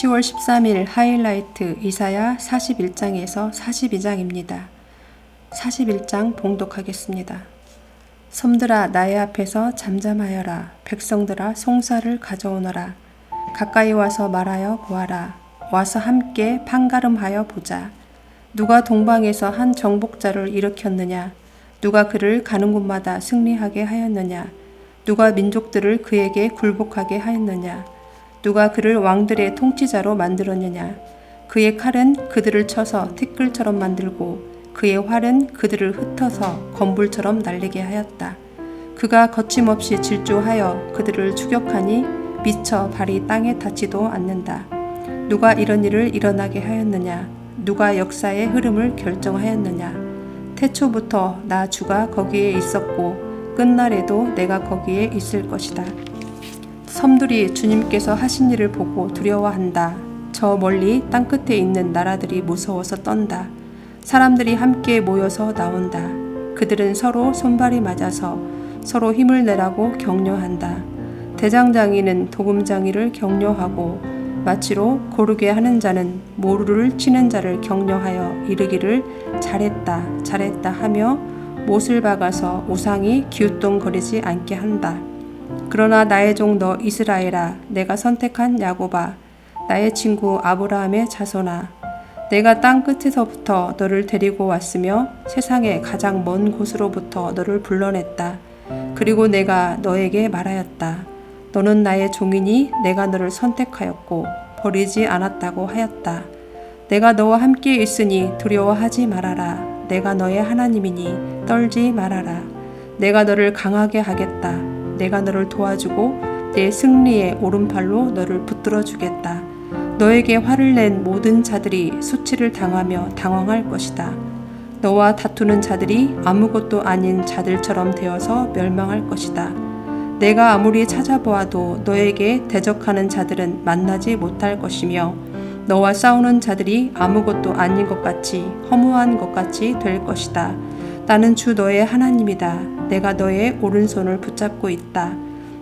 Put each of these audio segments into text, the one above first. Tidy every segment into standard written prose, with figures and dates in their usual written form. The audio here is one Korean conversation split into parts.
(10월 13일) 하이라이트 이사야 41장에서 42장입니다. 41장 봉독하겠습니다. 섬들아 나의 앞에서 잠잠하여라. 백성들아 송사를 가져오너라. 가까이 와서 말하여 보아라. 와서 함께 판가름하여 보자. 누가 동방에서 한 정복자를 일으켰느냐? 누가 그를 가는 곳마다 승리하게 하였느냐? 누가 민족들을 그에게 굴복하게 하였느냐? 누가 그를 왕들의 통치자로 만들었느냐? 그의 칼은 그들을 쳐서 티끌처럼 만들고 그의 활은 그들을 흩어서 건불처럼 날리게 하였다. 그가 거침없이 질주하여 그들을 추격하니 미쳐 발이 땅에 닿지도 않는다. 누가 이런 일을 일어나게 하였느냐? 누가 역사의 흐름을 결정하였느냐? 태초부터 나 주가 거기에 있었고 끝날에도 내가 거기에 있을 것이다. 섬들이 주님께서 하신 일을 보고 두려워한다. 저 멀리 땅끝에 있는 나라들이 무서워서 떤다. 사람들이 함께 모여서 나온다. 그들은 서로 손발이 맞아서 서로 힘을 내라고 격려한다. 대장장이는 도금장이를 격려하고 마치로 고르게 하는 자는 모루를 치는 자를 격려하여 이르기를 잘했다 잘했다 하며 못을 박아서 우상이 기웃동거리지 않게 한다. 그러나 나의 종 너 이스라엘아, 내가 선택한 야곱아, 나의 친구 아브라함의 자손아, 내가 땅 끝에서부터 너를 데리고 왔으며 세상의 가장 먼 곳으로부터 너를 불러냈다. 그리고 내가 너에게 말하였다. 너는 나의 종이니 내가 너를 선택하였고 버리지 않았다고 하였다. 내가 너와 함께 있으니 두려워하지 말아라. 내가 너의 하나님이니 떨지 말아라. 내가 너를 강하게 하겠다. 내가 너를 도와주고 내 승리의 오른팔로 너를 붙들어 주겠다. 너에게 화를 낸 모든 자들이 수치를 당하며 당황할 것이다. 너와 다투는 자들이 아무것도 아닌 자들처럼 되어서 멸망할 것이다. 내가 아무리 찾아보아도 너에게 대적하는 자들은 만나지 못할 것이며 너와 싸우는 자들이 아무것도 아닌 것 같이 허무한 것 같이 될 것이다. 나는 주 너의 하나님이다. 내가 너의 오른손을 붙잡고 있다.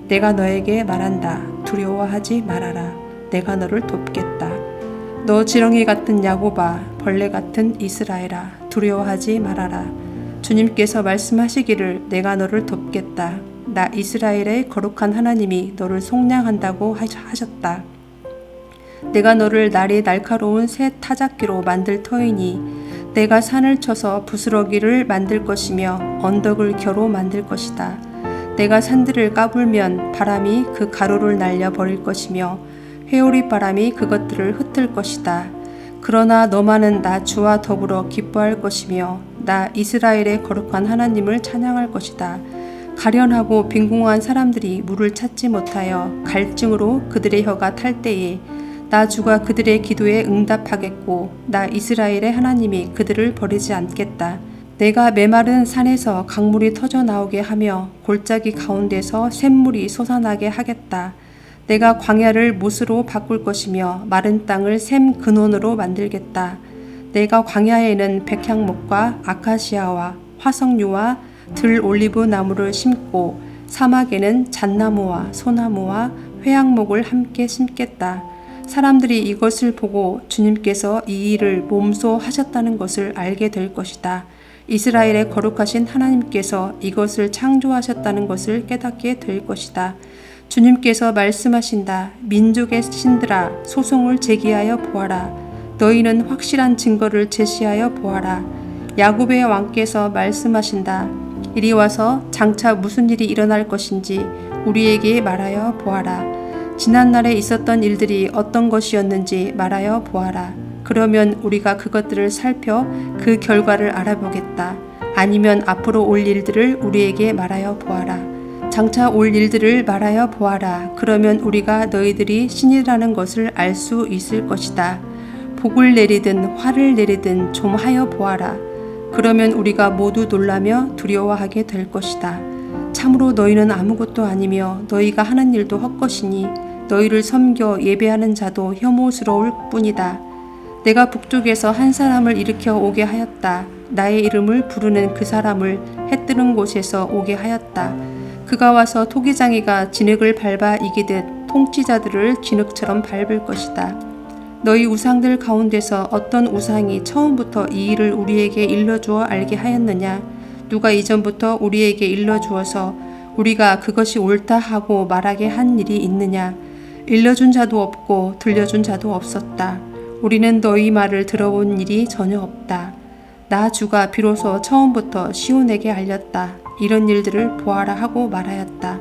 내가 너에게 말한다. 두려워하지 말아라. 내가 너를 돕겠다. 너 지렁이 같은 야곱아, 벌레 같은 이스라엘아, 두려워하지 말아라. 주님께서 말씀하시기를 내가 너를 돕겠다. 나 이스라엘의 거룩한 하나님이 너를 속량한다고 하셨다. 내가 너를 날이 날카로운 새 타작기로 만들 터이니 내가 산을 쳐서 부스러기를 만들 것이며 언덕을 겨로 만들 것이다. 내가 산들을 까불면 바람이 그 가루를 날려 버릴 것이며 회오리 바람이 그것들을 흩을 것이다. 그러나 너만은 나 주와 더불어 기뻐할 것이며 나 이스라엘의 거룩한 하나님을 찬양할 것이다. 가련하고 빈궁한 사람들이 물을 찾지 못하여 갈증으로 그들의 혀가 탈 때에 나 주가 그들의 기도에 응답하겠고 나 이스라엘의 하나님이 그들을 버리지 않겠다. 내가 메마른 산에서 강물이 터져 나오게 하며 골짜기 가운데서 샘물이 솟아나게 하겠다. 내가 광야를 못으로 바꿀 것이며 마른 땅을 샘 근원으로 만들겠다. 내가 광야에는 백향목과 아카시아와 화석류와 들 올리브 나무를 심고 사막에는 잣나무와 소나무와 회양목을 함께 심겠다. 사람들이 이것을 보고 주님께서 이 일을 몸소 하셨다는 것을 알게 될 것이다. 이스라엘의 거룩하신 하나님께서 이것을 창조하셨다는 것을 깨닫게 될 것이다. 주님께서 말씀하신다. 민족의 신들아, 소송을 제기하여 보아라. 너희는 확실한 증거를 제시하여 보아라. 야곱의 왕께서 말씀하신다. 이리 와서 장차 무슨 일이 일어날 것인지 우리에게 말하여 보아라. 지난날에 있었던 일들이 어떤 것이었는지 말하여 보아라. 그러면 우리가 그것들을 살펴 그 결과를 알아보겠다. 아니면 앞으로 올 일들을 우리에게 말하여 보아라. 장차 올 일들을 말하여 보아라. 그러면 우리가 너희들이 신이라는 것을 알 수 있을 것이다. 복을 내리든 화를 내리든 좀 하여 보아라. 그러면 우리가 모두 놀라며 두려워하게 될 것이다. 참으로 너희는 아무것도 아니며 너희가 하는 일도 헛것이니 너희를 섬겨 예배하는 자도 혐오스러울 뿐이다. 내가 북쪽에서 한 사람을 일으켜 오게 하였다. 나의 이름을 부르는 그 사람을 해 뜨는 곳에서 오게 하였다. 그가 와서 토기장이가 진흙을 밟아 이기듯 통치자들을 진흙처럼 밟을 것이다. 너희 우상들 가운데서 어떤 우상이 처음부터 이 일을 우리에게 일러주어 알게 하였느냐? 누가 이전부터 우리에게 일러주어서 우리가 그것이 옳다 하고 말하게 한 일이 있느냐? 일러준 자도 없고 들려준 자도 없었다. 우리는 너희 말을 들어본 일이 전혀 없다. 나 주가 비로소 처음부터 시온에게 알렸다. 이런 일들을 보아라 하고 말하였다.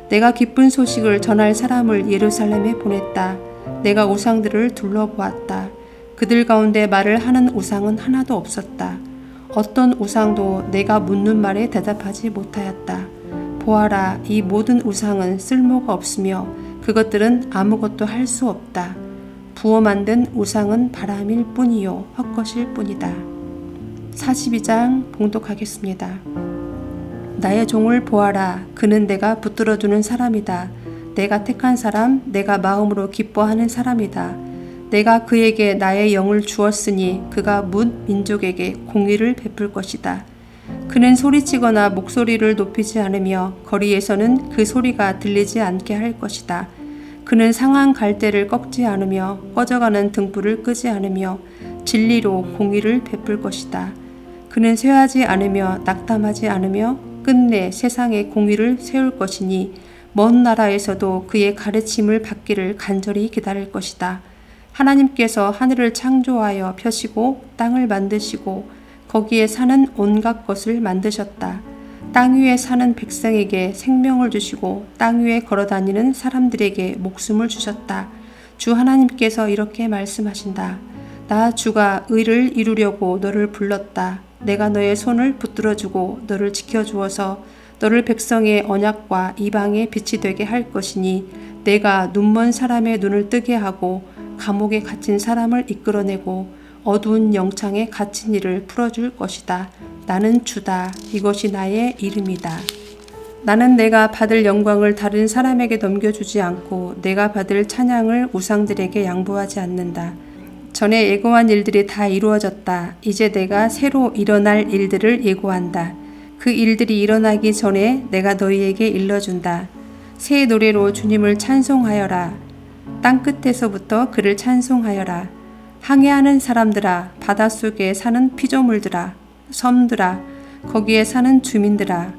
내가 기쁜 소식을 전할 사람을 예루살렘에 보냈다. 내가 우상들을 둘러보았다. 그들 가운데 말을 하는 우상은 하나도 없었다. 어떤 우상도 내가 묻는 말에 대답하지 못하였다. 보아라, 이 모든 우상은 쓸모가 없으며 그것들은 아무것도 할 수 없다. 부어 만든 우상은 바람일 뿐이요 헛것일 뿐이다. 42장 봉독하겠습니다. 나의 종을 보아라. 그는 내가 붙들어주는 사람이다. 내가 택한 사람, 내가 마음으로 기뻐하는 사람이다. 내가 그에게 나의 영을 주었으니 그가 뭇 민족에게 공의를 베풀 것이다. 그는 소리치거나 목소리를 높이지 않으며 거리에서는 그 소리가 들리지 않게 할 것이다. 그는 상한 갈대를 꺾지 않으며 꺼져가는 등불을 끄지 않으며 진리로 공의를 베풀 것이다. 그는 쇠하지 않으며 낙담하지 않으며 끝내 세상에 공의를 세울 것이니 먼 나라에서도 그의 가르침을 받기를 간절히 기다릴 것이다. 하나님께서 하늘을 창조하여 펴시고 땅을 만드시고 거기에 사는 온갖 것을 만드셨다. 땅 위에 사는 백성에게 생명을 주시고 땅 위에 걸어다니는 사람들에게 목숨을 주셨다. 주 하나님께서 이렇게 말씀하신다. 나 주가 의를 이루려고 너를 불렀다. 내가 너의 손을 붙들어주고 너를 지켜주어서 너를 백성의 언약과 이방의 빛이 되게 할 것이니 내가 눈먼 사람의 눈을 뜨게 하고 감옥에 갇힌 사람을 이끌어내고 어두운 영창에 갇힌 이를 풀어줄 것이다. 나는 주다. 이것이 나의 이름이다. 나는 내가 받을 영광을 다른 사람에게 넘겨주지 않고 내가 받을 찬양을 우상들에게 양보하지 않는다. 전에 예고한 일들이 다 이루어졌다. 이제 내가 새로 일어날 일들을 예고한다. 그 일들이 일어나기 전에 내가 너희에게 일러준다. 새 노래로 주님을 찬송하여라. 땅끝에서부터 그를 찬송하여라. 항해하는 사람들아, 바닷속에 사는 피조물들아, 섬들아, 거기에 사는 주민들아,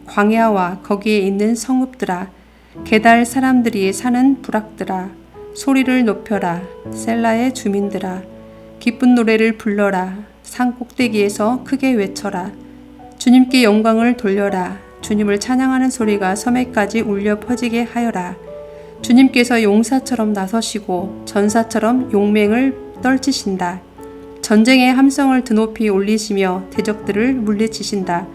광야와 거기에 있는 성읍들아, 게달 사람들이 사는 부락들아, 소리를 높여라. 셀라의 주민들아, 기쁜 노래를 불러라. 산 꼭대기에서 크게 외쳐라. 주님께 영광을 돌려라. 주님을 찬양하는 소리가 섬에까지 울려 퍼지게 하여라. 주님께서 용사처럼 나서시고 전사처럼 용맹을 떨치신다. 전쟁의 함성을 드높이 올리시며 대적들을 물리치신다.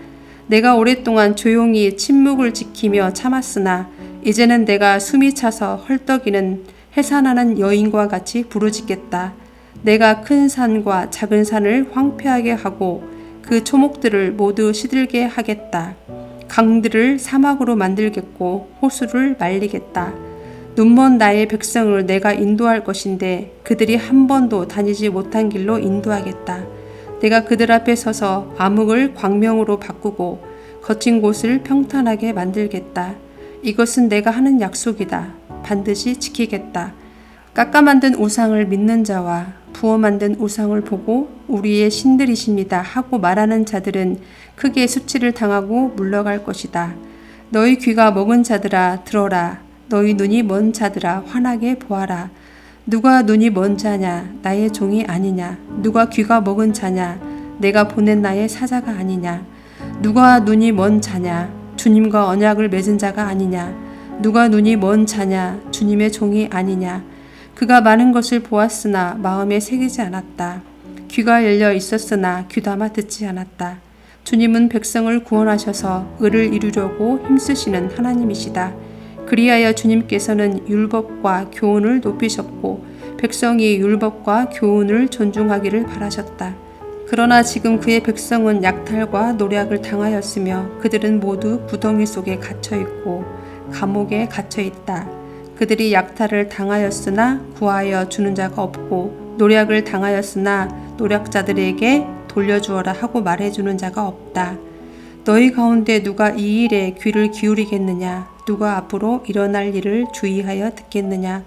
내가 오랫동안 조용히 침묵을 지키며 참았으나 이제는 내가 숨이 차서 헐떡이는 해산하는 여인과 같이 부르짖겠다. 내가 큰 산과 작은 산을 황폐하게 하고 그 초목들을 모두 시들게 하겠다. 강들을 사막으로 만들겠고 호수를 말리겠다. 눈먼 나의 백성을 내가 인도할 것인데 그들이 한 번도 다니지 못한 길로 인도하겠다. 내가 그들 앞에 서서 암흑을 광명으로 바꾸고 거친 곳을 평탄하게 만들겠다. 이것은 내가 하는 약속이다. 반드시 지키겠다. 깎아 만든 우상을 믿는 자와 부어 만든 우상을 보고 우리의 신들이십니다 하고 말하는 자들은 크게 수치를 당하고 물러갈 것이다. 너희 귀가 먹은 자들아 들어라. 너희 눈이 먼 자들아 환하게 보아라. 누가 눈이 먼 자냐? 나의 종이 아니냐? 누가 귀가 먹은 자냐? 내가 보낸 나의 사자가 아니냐? 누가 눈이 먼 자냐? 주님과 언약을 맺은 자가 아니냐? 누가 눈이 먼 자냐? 주님의 종이 아니냐? 그가 많은 것을 보았으나 마음에 새기지 않았다. 귀가 열려 있었으나 귀담아 듣지 않았다. 주님은 백성을 구원하셔서 의를 이루려고 힘쓰시는 하나님이시다. 그리하여 주님께서는 율법과 교훈을 높이셨고 백성이 율법과 교훈을 존중하기를 바라셨다. 그러나 지금 그의 백성은 약탈과 노략을 당하였으며 그들은 모두 구덩이 속에 갇혀 있고 감옥에 갇혀 있다. 그들이 약탈을 당하였으나 구하여 주는 자가 없고 노략을 당하였으나 노략자들에게 돌려주어라 하고 말해주는 자가 없다. 너희 가운데 누가 이 일에 귀를 기울이겠느냐? 누가 앞으로 일어날 일을 주의하여 듣겠느냐?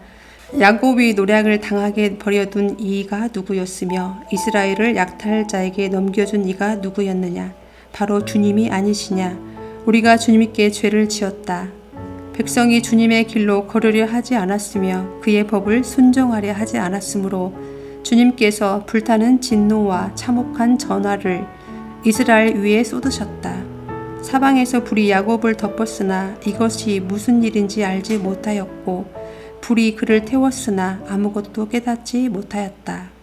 야곱이 노략을 당하게 버려둔 이가 누구였으며 이스라엘을 약탈자에게 넘겨준 이가 누구였느냐? 바로 주님이 아니시냐? 우리가 주님께 죄를 지었다. 백성이 주님의 길로 걸으려 하지 않았으며 그의 법을 순종하려 하지 않았으므로 주님께서 불타는 진노와 참혹한 전화를 이스라엘 위에 쏟으셨다. 사방에서 불이 야곱을 덮었으나 이것이 무슨 일인지 알지 못하였고 불이 그를 태웠으나 아무것도 깨닫지 못하였다.